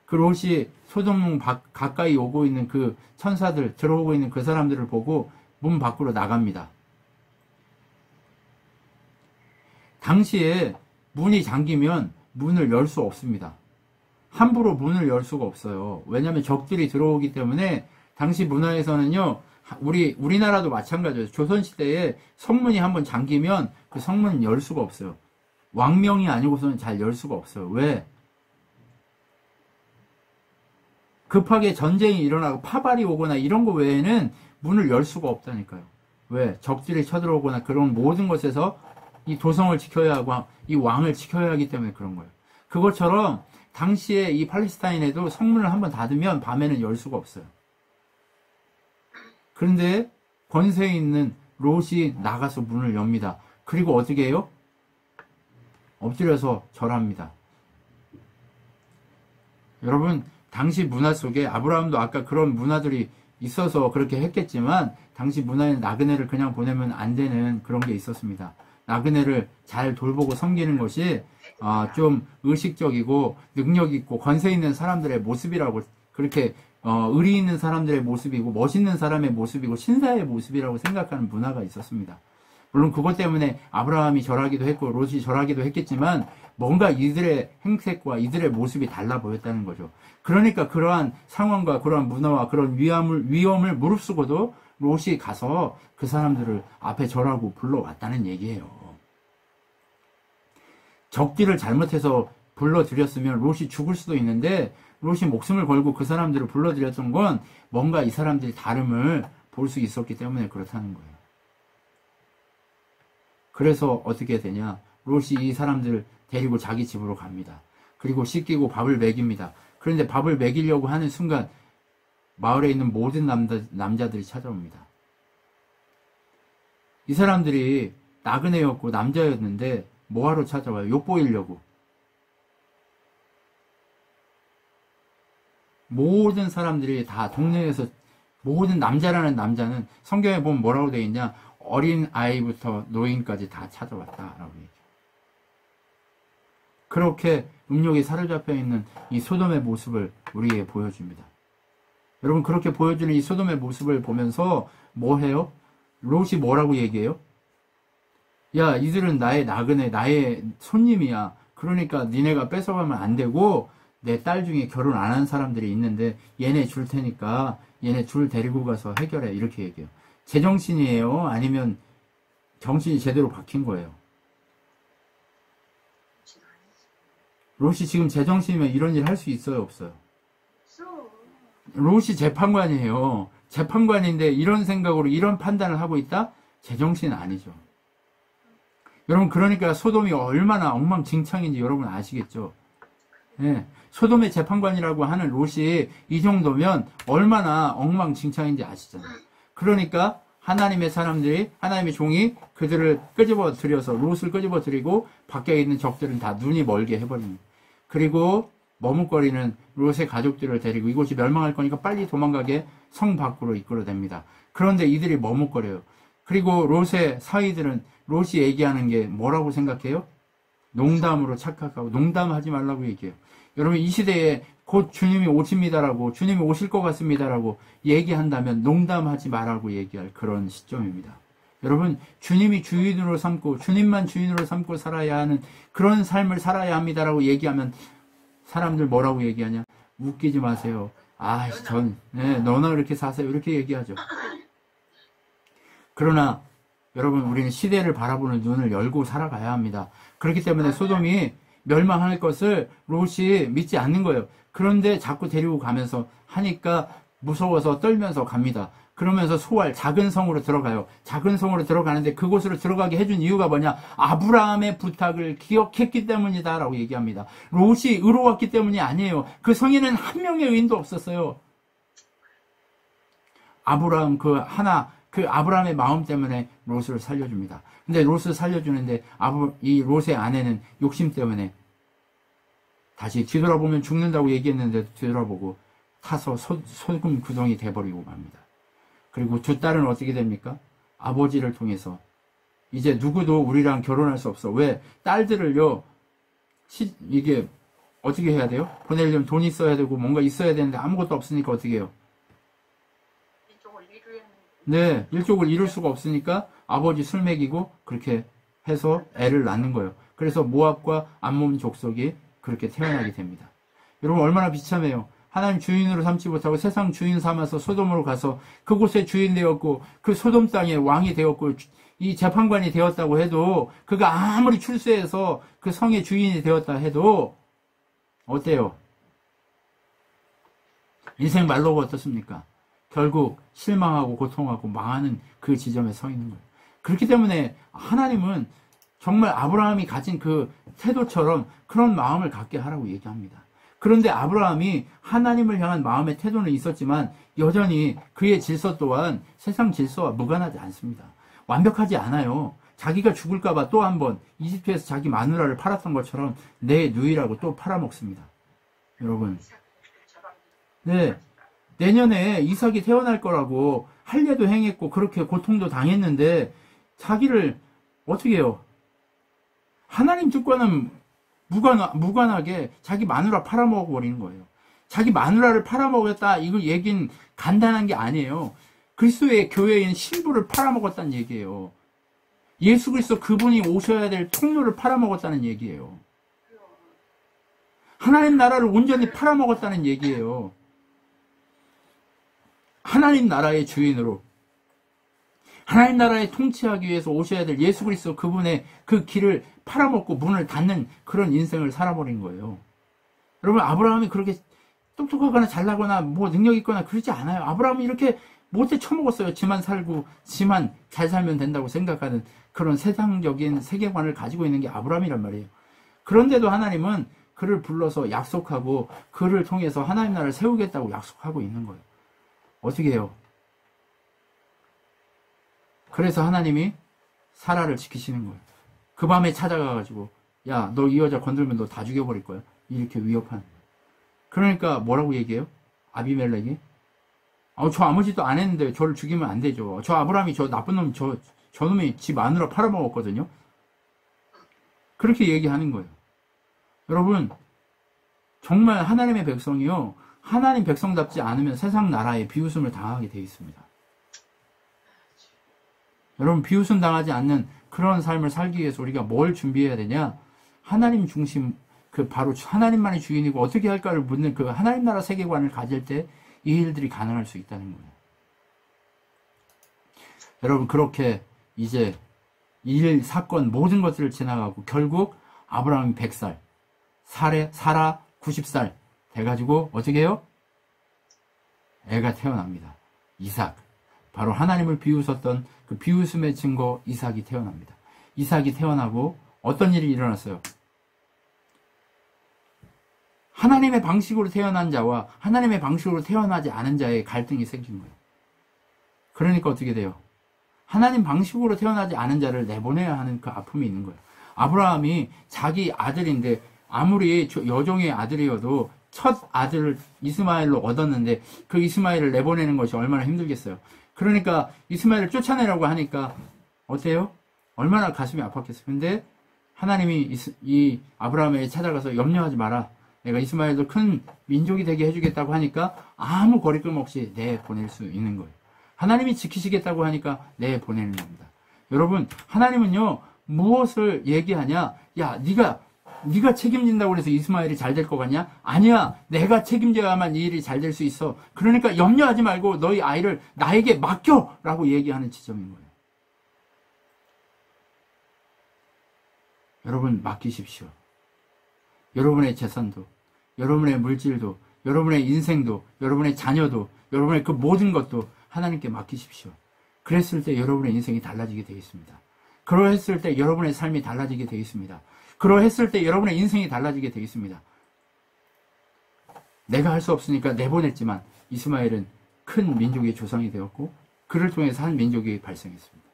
그 롯이 소돔 가까이 오고 있는 그 천사들, 들어오고 있는 그 사람들을 보고 문 밖으로 나갑니다. 당시에 문이 잠기면 문을 열 수 없습니다. 함부로 문을 열 수가 없어요. 왜냐하면 적들이 들어오기 때문에 당시 문화에서는요, 우리나라도 마찬가지예요. 조선시대에 성문이 한번 잠기면 그 성문은 열 수가 없어요. 왕명이 아니고서는 잘 열 수가 없어요. 왜? 급하게 전쟁이 일어나고 파발이 오거나 이런 거 외에는 문을 열 수가 없다니까요. 왜? 적들이 쳐들어오거나 그런 모든 것에서 이 도성을 지켜야 하고 이 왕을 지켜야 하기 때문에 그런 거예요. 그것처럼 당시에 이 팔레스타인에도 성문을 한번 닫으면 밤에는 열 수가 없어요. 그런데 권세 있는 롯이 나가서 문을 엽니다. 그리고 어떻게 해요? 엎드려서 절합니다. 여러분, 당시 문화 속에 아브라함도 아까 그런 문화들이 있어서 그렇게 했겠지만 당시 문화에는 나그네를 그냥 보내면 안 되는 그런 게 있었습니다. 나그네를 잘 돌보고 섬기는 것이 좀 의식적이고 능력 있고 권세 있는 사람들의 모습이라고, 그렇게 의리 있는 사람들의 모습이고 멋있는 사람의 모습이고 신사의 모습이라고 생각하는 문화가 있었습니다. 물론 그것 때문에 아브라함이 절하기도 했고 롯이 절하기도 했겠지만 뭔가 이들의 행색과 이들의 모습이 달라 보였다는 거죠. 그러니까 그러한 상황과 그러한 문화와 그런 위험을 무릅쓰고도 롯이 가서 그 사람들을 앞에 절하고 불러왔다는 얘기예요. 적기를 잘못해서 불러들였으면 롯이 죽을 수도 있는데 롯이 목숨을 걸고 그 사람들을 불러들였던 건 뭔가 이 사람들이 다름을 볼 수 있었기 때문에 그렇다는 거예요. 그래서 어떻게 되냐? 롯이 이 사람들을 데리고 자기 집으로 갑니다. 그리고 씻기고 밥을 먹입니다. 그런데 밥을 먹이려고 하는 순간 마을에 있는 모든 남자들이 찾아옵니다. 이 사람들이 나그네였고 남자였는데 뭐하러 찾아와요? 욕보이려고. 모든 사람들이 다 동네에서 모든 남자라는 남자는 성경에 보면 뭐라고 되어 있냐? 어린 아이부터 노인까지 다 찾아왔다라고 얘기해요. 그렇게 음욕에 사로잡혀 있는 이 소돔의 모습을 우리에게 보여줍니다. 여러분, 그렇게 보여주는 이 소돔의 모습을 보면서 뭐 해요? 롯이 뭐라고 얘기해요? 야, 이들은 나의 나그네, 나의 손님이야. 그러니까 니네가 뺏어가면 안 되고 내 딸 중에 결혼 안 한 사람들이 있는데 얘네 줄 테니까 얘네 둘 데리고 가서 해결해. 이렇게 얘기해요. 제정신이에요? 아니면 정신이 제대로 박힌 거예요? 롯이 지금 제정신이면 이런 일 할 수 있어요? 없어요? 롯이 재판관이에요. 재판관인데 이런 생각으로 이런 판단을 하고 있다? 제정신은 아니죠. 여러분, 그러니까 소돔이 얼마나 엉망진창인지 여러분 아시겠죠? 네. 소돔의 재판관이라고 하는 롯이 이 정도면 얼마나 엉망진창인지 아시잖아요. 그러니까 하나님의 사람들이, 하나님의 종이 그들을 끄집어 들여서 롯을 끄집어 들이고 밖에 있는 적들은 다 눈이 멀게 해버립니다. 그리고 머뭇거리는 롯의 가족들을 데리고 이곳이 멸망할 거니까 빨리 도망가게 성 밖으로 이끌어냅니다. 그런데 이들이 머뭇거려요. 그리고 롯의 사위들은 롯이 얘기하는 게 뭐라고 생각해요? 농담으로 착각하고 농담하지 말라고 얘기해요. 여러분, 이 시대에 곧 주님이 오십니다라고, 주님이 오실 것 같습니다라고 얘기한다면 농담하지 말라고 얘기할 그런 시점입니다. 여러분, 주님이 주인으로 삼고 주님만 주인으로 삼고 살아야 하는 그런 삶을 살아야 합니다라고 얘기하면 사람들 뭐라고 얘기하냐? 웃기지 마세요. 너나 그렇게 사세요. 이렇게 얘기하죠. 그러나 여러분, 우리는 시대를 바라보는 눈을 열고 살아가야 합니다. 그렇기 때문에 소돔이 멸망할 것을 롯이 믿지 않는 거예요. 그런데 자꾸 데리고 가면서 하니까 무서워서 떨면서 갑니다. 그러면서 작은 성으로 들어가요. 작은 성으로 들어가는데 그곳으로 들어가게 해준 이유가 뭐냐? 아브라함의 부탁을 기억했기 때문이다 라고 얘기합니다. 롯이 의로웠기 때문이 아니에요. 그 성에는 한 명의 의인도 없었어요. 아브라함의 마음 때문에 롯을 살려줍니다. 근데 롯을 살려주는데 이 롯의 아내는 욕심 때문에 다시 뒤돌아보면 죽는다고 얘기했는데 뒤돌아보고 타서 소금 구덩이 돼버리고 맙니다. 그리고 두 딸은 어떻게 됩니까? 아버지를 통해서 이제 누구도 우리랑 결혼할 수 없어. 왜? 딸들을요, 이게 어떻게 해야 돼요? 보내려면 돈이 있어야 되고 뭔가 있어야 되는데 아무것도 없으니까 어떻게 해요? 이쪽을 이루는. 네, 일족을 이룰 수가 없으니까 아버지 술 먹이고 그렇게 해서 애를 낳는 거예요. 그래서 모압과 암몬 족속이 그렇게 태어나게 됩니다. 여러분 얼마나 비참해요. 하나님 주인으로 삼지 못하고 세상 주인 삼아서 소돔으로 가서 그곳에 주인 되었고 그 소돔 땅의 왕이 되었고 이 재판관이 되었다고 해도 그가 아무리 출세해서 그 성의 주인이 되었다 해도 어때요? 인생 말로가 어떻습니까? 결국 실망하고 고통하고 망하는 그 지점에 서 있는 거예요. 그렇기 때문에 하나님은 정말 아브라함이 가진 그 태도처럼 그런 마음을 갖게 하라고 얘기합니다. 그런데 아브라함이 하나님을 향한 마음의 태도는 있었지만 여전히 그의 질서 또한 세상 질서와 무관하지 않습니다. 완벽하지 않아요. 자기가 죽을까봐 또 한 번 이집트에서 자기 마누라를 팔았던 것처럼 내 누이라고 또 팔아먹습니다. 여러분, 네, 내년에 이삭이 태어날 거라고 할례도 행했고 그렇게 고통도 당했는데 자기를 어떻게 해요? 하나님 뜻과는 무관하게 자기 마누라 팔아먹어버리는 거예요. 자기 마누라를 팔아먹었다 이거 얘기는 간단한 게 아니에요. 그리스도의 교회인 신부를 팔아먹었다는 얘기예요. 예수 그리스도 그분이 오셔야 될 통로를 팔아먹었다는 얘기예요. 하나님 나라를 온전히 팔아먹었다는 얘기예요. 하나님 나라의 주인으로 하나님 나라에 통치하기 위해서 오셔야 될 예수 그리스도 그분의 그 길을 팔아먹고 문을 닫는 그런 인생을 살아버린 거예요. 여러분 아브라함이 그렇게 똑똑하거나 잘나거나 뭐 능력 있거나 그러지 않아요. 아브라함이 이렇게 못해 처먹었어요. 지만 살고 지만 잘 살면 된다고 생각하는 그런 세상적인 세계관을 가지고 있는 게 아브라함이란 말이에요. 그런데도 하나님은 그를 불러서 약속하고 그를 통해서 하나님 나라를 세우겠다고 약속하고 있는 거예요. 어떻게 해요? 그래서 하나님이 사라를 지키시는 거예요. 그 밤에 찾아가가지고 야, 너 이 여자 건들면 너 다 죽여버릴 거야. 이렇게 위협하는 거예요. 그러니까 뭐라고 얘기해요? 아비멜렉이 저 아무 짓도 안 했는데 저를 죽이면 안 되죠. 저 아브라함이 저 나쁜 놈 저놈이 지 마누라 팔아먹었거든요. 그렇게 얘기하는 거예요. 여러분 정말 하나님의 백성이요. 하나님 백성답지 않으면 세상 나라에 비웃음을 당하게 되어 있습니다. 여러분 비웃음 당하지 않는 그런 삶을 살기 위해서 우리가 뭘 준비해야 되냐? 하나님 중심, 그 바로 하나님만이 주인이고 어떻게 할까를 묻는 그 하나님 나라 세계관을 가질 때 이 일들이 가능할 수 있다는 거예요. 여러분 그렇게 이제 일, 사건 모든 것들을 지나가고 결국 아브라함이 100살, 사라 90살 돼가지고 어떻게 해요? 애가 태어납니다. 이삭. 바로 하나님을 비웃었던 그 비웃음의 증거 이삭이 태어납니다. 이삭이 태어나고 어떤 일이 일어났어요? 하나님의 방식으로 태어난 자와 하나님의 방식으로 태어나지 않은 자의 갈등이 생긴 거예요. 그러니까 어떻게 돼요? 하나님 방식으로 태어나지 않은 자를 내보내야 하는 그 아픔이 있는 거예요. 아브라함이 자기 아들인데 아무리 여종의 아들이어도 첫 아들을 이스마엘로 얻었는데 그 이스마엘을 내보내는 것이 얼마나 힘들겠어요. 그러니까 이스마엘을 쫓아내라고 하니까 어때요? 얼마나 가슴이 아팠겠어요. 근데 하나님이 이 아브라함에게 찾아가서 염려하지 마라. 내가 이스마엘도 큰 민족이 되게 해주겠다고 하니까 아무 거리낌 없이 내보낼 수 있는 거예요. 하나님이 지키시겠다고 하니까 내보내는 겁니다. 여러분 하나님은요 무엇을 얘기하냐? 야 네가 책임진다고 그래서 이스마엘이 잘 될 것 같냐? 아니야. 내가 책임져야만 이 일이 잘 될 수 있어. 그러니까 염려하지 말고 너희 아이를 나에게 맡겨! 라고 얘기하는 지점인 거예요. 여러분 맡기십시오. 여러분의 재산도, 여러분의 물질도, 여러분의 인생도, 여러분의 자녀도, 여러분의 그 모든 것도 하나님께 맡기십시오. 그랬을 때 여러분의 인생이 달라지게 되어 있습니다. 그러했을 때 여러분의 삶이 달라지게 되어 있습니다. 그러했을 때 여러분의 인생이 달라지게 되어 있습니다. 내가 할 수 없으니까 내보냈지만 이스마엘은 큰 민족의 조상이 되었고 그를 통해서 한 민족이 발생했습니다.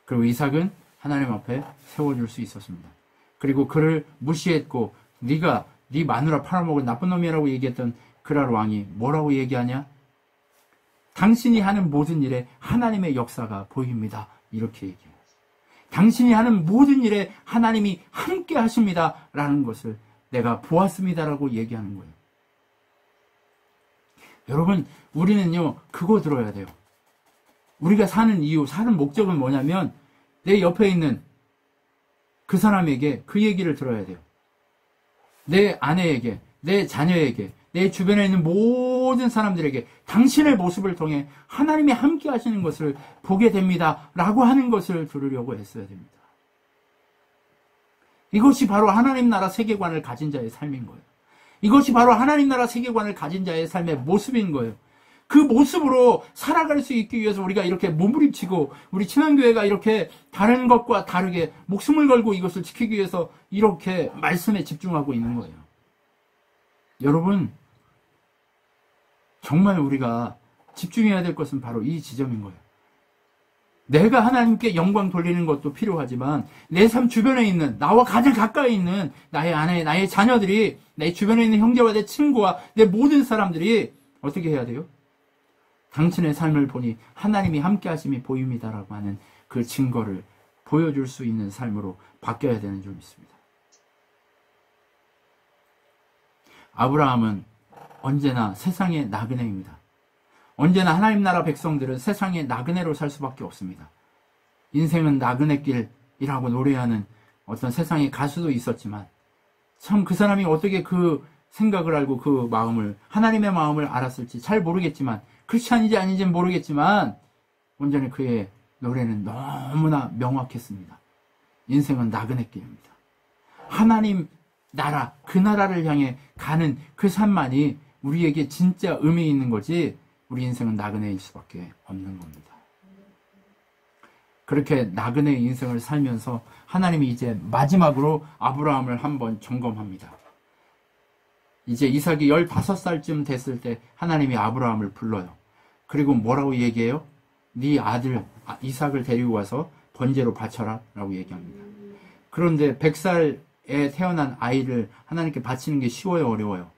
그리고 이삭은 하나님 앞에 세워줄 수 있었습니다. 그리고 그를 무시했고 네가 네 마누라 팔아먹은 나쁜 놈이라고 얘기했던 그랄 왕이 뭐라고 얘기하냐? 당신이 하는 모든 일에 하나님의 역사가 보입니다. 이렇게 얘기해요. 당신이 하는 모든 일에 하나님이 함께 하십니다. 라는 것을 내가 보았습니다. 라고 얘기하는 거예요. 여러분, 우리는요, 그거 들어야 돼요. 우리가 사는 이유, 사는 목적은 뭐냐면, 내 옆에 있는 그 사람에게 그 얘기를 들어야 돼요. 내 아내에게, 내 자녀에게, 내 주변에 있는 모든 사람들에게 당신의 모습을 통해 하나님이 함께 하시는 것을 보게 됩니다. 라고 하는 것을 들으려고 했어야 됩니다. 이것이 바로 하나님 나라 세계관을 가진 자의 삶인 거예요. 이것이 바로 하나님 나라 세계관을 가진 자의 삶의 모습인 거예요. 그 모습으로 살아갈 수 있기 위해서 우리가 이렇게 몸부림치고 우리 친환교회가 이렇게 다른 것과 다르게 목숨을 걸고 이것을 지키기 위해서 이렇게 말씀에 집중하고 있는 거예요. 여러분, 정말 우리가 집중해야 될 것은 바로 이 지점인 거예요. 내가 하나님께 영광 돌리는 것도 필요하지만 내 삶 주변에 있는, 나와 가장 가까이 있는 나의 아내, 나의 자녀들이, 내 주변에 있는 형제와 내 친구와 내 모든 사람들이 어떻게 해야 돼요? 당신의 삶을 보니 하나님이 함께 하심이 보입니다라고 하는 그 증거를 보여줄 수 있는 삶으로 바뀌어야 되는 점이 있습니다. 아브라함은 언제나 세상의 나그네입니다. 언제나 하나님 나라 백성들은 세상의 나그네로 살 수밖에 없습니다. 인생은 나그네길이라고 노래하는 어떤 세상의 가수도 있었지만 참 그 사람이 어떻게 그 생각을 알고 그 마음을, 하나님의 마음을 알았을지 잘 모르겠지만, 크리스찬인지 아닌지는 모르겠지만 온전히 그의 노래는 너무나 명확했습니다. 인생은 나그네길입니다. 하나님 나라, 그 나라를 향해 가는 그 삶만이 우리에게 진짜 의미 있는 거지, 우리 인생은 나그네일 수밖에 없는 겁니다. 그렇게 나그네의 인생을 살면서 하나님이 이제 마지막으로 아브라함을 한번 점검합니다. 이제 이삭이 15살쯤 됐을 때 하나님이 아브라함을 불러요. 그리고 뭐라고 얘기해요? 네 아들 이삭을 데리고 와서 번제로 바쳐라 라고 얘기합니다. 그런데 100살에 태어난 아이를 하나님께 바치는 게 쉬워요, 어려워요?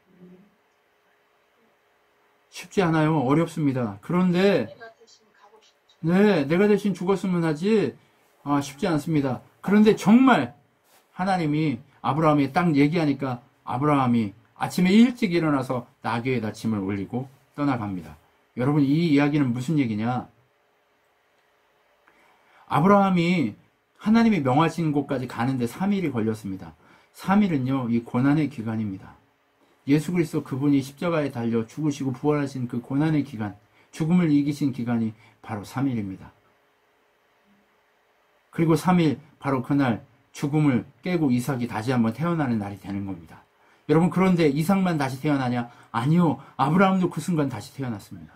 쉽지 않아요. 어렵습니다. 그런데 네, 내가 대신 죽었으면 하지 쉽지 않습니다. 그런데 정말 하나님이 아브라함이 딱 얘기하니까 아브라함이 아침에 일찍 일어나서 나귀에다 짐을 올리고 떠나갑니다. 여러분, 이 이야기는 무슨 얘기냐? 아브라함이 하나님이 명하신 곳까지 가는데 3일이 걸렸습니다. 3일은요, 이 고난의 기간입니다. 예수 그리스도 그분이 십자가에 달려 죽으시고 부활하신 그 고난의 기간, 죽음을 이기신 기간이 바로 3일입니다. 그리고 3일, 바로 그날 죽음을 깨고 이삭이 다시 한번 태어나는 날이 되는 겁니다. 여러분, 그런데 이삭만 다시 태어나냐? 아니요. 아브라함도 그 순간 다시 태어났습니다.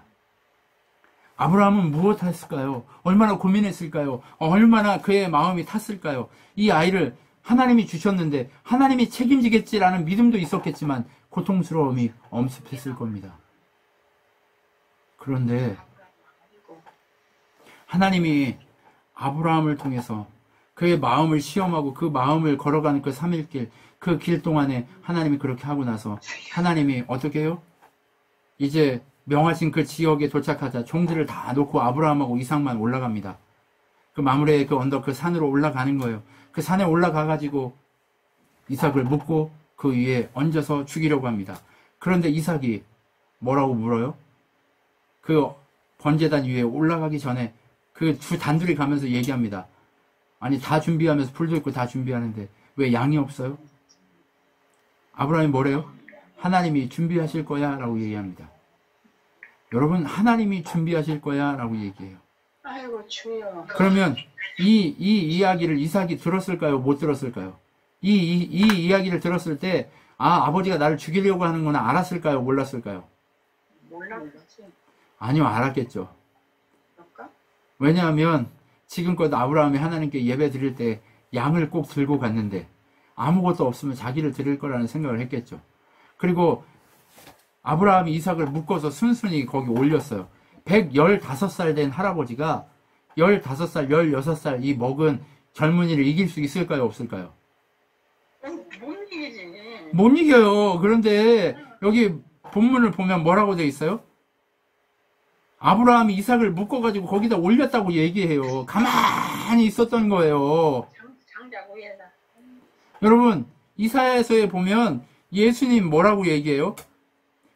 아브라함은 무엇 했을까요? 얼마나 고민했을까요? 얼마나 그의 마음이 탔을까요? 이 아이를 하나님이 주셨는데 하나님이 책임지겠지라는 믿음도 있었겠지만 고통스러움이 엄습했을 겁니다. 그런데 하나님이 아브라함을 통해서 그의 마음을 시험하고 그 마음을 걸어가는 그 3일길, 그 길 동안에 하나님이 그렇게 하고 나서 하나님이 어떻게 해요? 이제 명하신 그 지역에 도착하자 종들을 다 놓고 아브라함하고 이삭만 올라갑니다. 그 마므레의 그 언덕, 그 산으로 올라가는 거예요. 그 산에 올라가가지고 이삭을 묶고 그 위에 얹어서 죽이려고 합니다. 그런데 이삭이 뭐라고 물어요? 그 번제단 위에 올라가기 전에 그 두 단둘이 가면서 얘기합니다. 아니, 다 준비하면서 불도 있고 다 준비하는데 왜 양이 없어요? 아브라함이 뭐래요? 하나님이 준비하실 거야 라고 얘기합니다. 여러분, 하나님이 준비하실 거야 라고 얘기해요. 아이고 주여. 그러면 이 이야기를 이삭이 들었을까요? 못 들었을까요? 이 이야기를 들었을 때 아버지가 나를 죽이려고 하는구나 알았을까요? 몰랐을까요? 몰랐지. 아니요, 알았겠죠. 그럴까? 왜냐하면 지금껏 아브라함이 하나님께 예배 드릴 때 양을 꼭 들고 갔는데 아무것도 없으면 자기를 드릴 거라는 생각을 했겠죠. 그리고 아브라함이 이삭을 묶어서 순순히 거기 올렸어요. 115살 된 할아버지가 15살, 16살 이 먹은 젊은이를 이길 수 있을까요? 없을까요? 못 이기지. 못 이겨요. 그런데 여기 본문을 보면 뭐라고 돼 있어요? 아브라함이 이삭을 묶어가지고 거기다 올렸다고 얘기해요. 가만히 있었던 거예요. 장작 위에다. 여러분, 이사야서에 보면 예수님 뭐라고 얘기해요?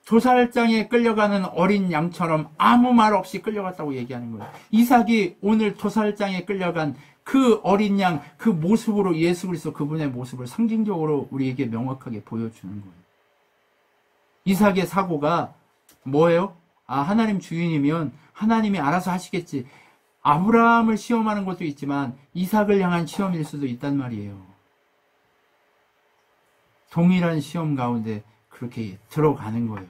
도살장에 끌려가는 어린 양처럼 아무 말 없이 끌려갔다고 얘기하는 거예요. 이삭이 오늘 도살장에 끌려간 그 어린 양, 그 모습으로 예수 그리스도 그분의 모습을 상징적으로 우리에게 명확하게 보여주는 거예요. 이삭의 사고가 뭐예요? 아, 하나님 주인이면 하나님이 알아서 하시겠지. 아브라함을 시험하는 것도 있지만 이삭을 향한 시험일 수도 있단 말이에요. 동일한 시험 가운데 그렇게 들어가는 거예요.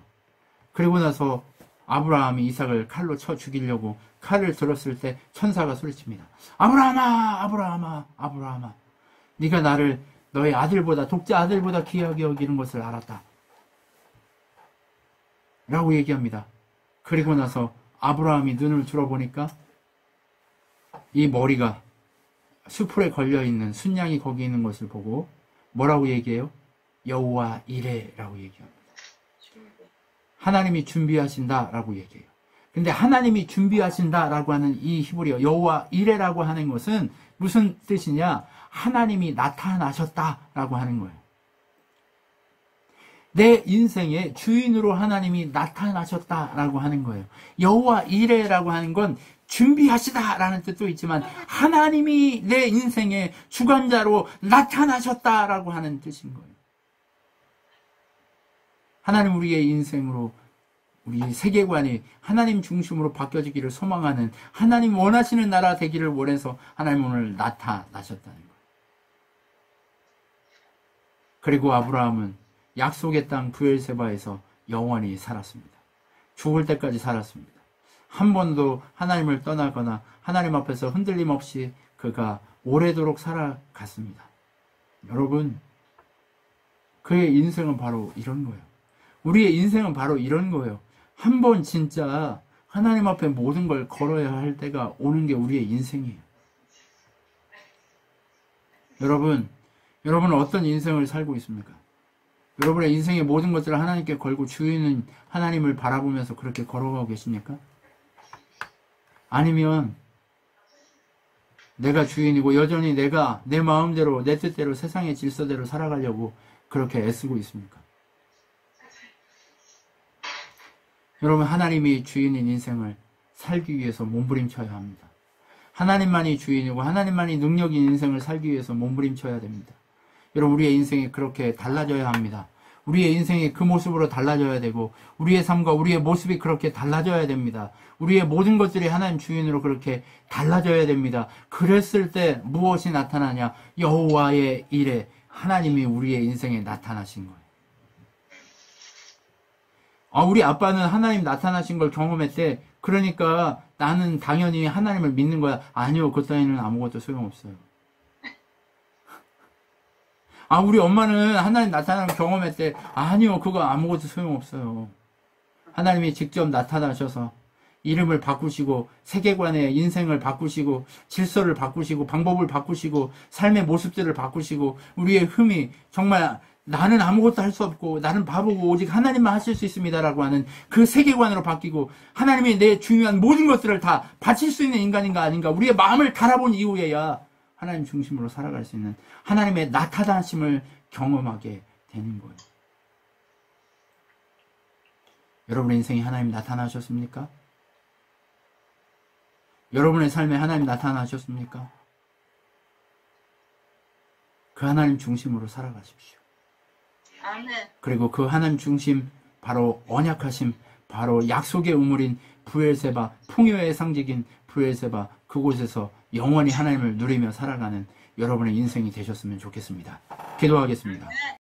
그리고 나서 아브라함이 이삭을 칼로 쳐 죽이려고 칼을 들었을 때 천사가 소리칩니다. 아브라함아, 아브라함아, 아브라함아. 네가 나를 너의 아들보다, 독자 아들보다 귀하게 여기는 것을 알았다. 라고 얘기합니다. 그리고 나서 아브라함이 눈을 들어보니까 이 머리가 수풀에 걸려있는 순양이 거기 있는 것을 보고 뭐라고 얘기해요? 여호와 이레라고 얘기합니다. 하나님이 준비하신다라고 얘기해요. 근데 하나님이 준비하신다라고 하는 이 히브리어 여호와 이레라고 하는 것은 무슨 뜻이냐? 하나님이 나타나셨다라고 하는 거예요. 내 인생의 주인으로 하나님이 나타나셨다라고 하는 거예요. 여호와 이레라고 하는 건 준비하시다라는 뜻도 있지만 하나님이 내 인생의 주관자로 나타나셨다라고 하는 뜻인 거예요. 하나님 우리의 인생으로 우리 세계관이 하나님 중심으로 바뀌어지기를 소망하는 하나님 원하시는 나라 되기를 원해서 하나님 오늘 나타나셨다는 거예요. 그리고 아브라함은 약속의 땅 브엘세바에서 영원히 살았습니다. 죽을 때까지 살았습니다. 한 번도 하나님을 떠나거나 하나님 앞에서 흔들림 없이 그가 오래도록 살아갔습니다. 여러분, 그의 인생은 바로 이런 거예요. 우리의 인생은 바로 이런 거예요. 한 번 진짜 하나님 앞에 모든 걸 걸어야 할 때가 오는 게 우리의 인생이에요. 여러분은 어떤 인생을 살고 있습니까? 여러분의 인생의 모든 것들을 하나님께 걸고 주인은 하나님을 바라보면서 그렇게 걸어가고 계십니까? 아니면 내가 주인이고 여전히 내가 내 마음대로 내 뜻대로 세상의 질서대로 살아가려고 그렇게 애쓰고 있습니까? 여러분, 하나님이 주인인 인생을 살기 위해서 몸부림쳐야 합니다. 하나님만이 주인이고 하나님만이 능력인 인생을 살기 위해서 몸부림쳐야 됩니다. 여러분, 우리의 인생이 그렇게 달라져야 합니다. 우리의 인생이 그 모습으로 달라져야 되고 우리의 삶과 우리의 모습이 그렇게 달라져야 됩니다. 우리의 모든 것들이 하나님 주인으로 그렇게 달라져야 됩니다. 그랬을 때 무엇이 나타나냐? 여호와의 일에 하나님이 우리의 인생에 나타나신 거예요. 우리 아빠는 하나님 나타나신 걸 경험했대. 그러니까 나는 당연히 하나님을 믿는 거야. 아니요, 그 따위는 아무것도 소용없어요. 우리 엄마는 하나님 나타나는 걸 경험했대. 아니요, 그거 아무것도 소용없어요. 하나님이 직접 나타나셔서 이름을 바꾸시고 세계관의 인생을 바꾸시고 질서를 바꾸시고 방법을 바꾸시고 삶의 모습들을 바꾸시고 우리의 흠이 정말 나는 아무것도 할 수 없고 나는 바보고 오직 하나님만 하실 수 있습니다라고 하는 그 세계관으로 바뀌고 하나님이 내 중요한 모든 것들을 다 바칠 수 있는 인간인가 아닌가 우리의 마음을 달아본 이후에야 하나님 중심으로 살아갈 수 있는 하나님의 나타나심을 경험하게 되는 거예요. 여러분의 인생에 하나님 나타나셨습니까? 여러분의 삶에 하나님 나타나셨습니까? 그 하나님 중심으로 살아가십시오. 아멘. 그리고 그 하나님 중심, 바로 언약하심, 바로 약속의 우물인 브엘세바, 풍요의 상징인 브엘세바, 그곳에서 영원히 하나님을 누리며 살아가는 여러분의 인생이 되셨으면 좋겠습니다. 기도하겠습니다.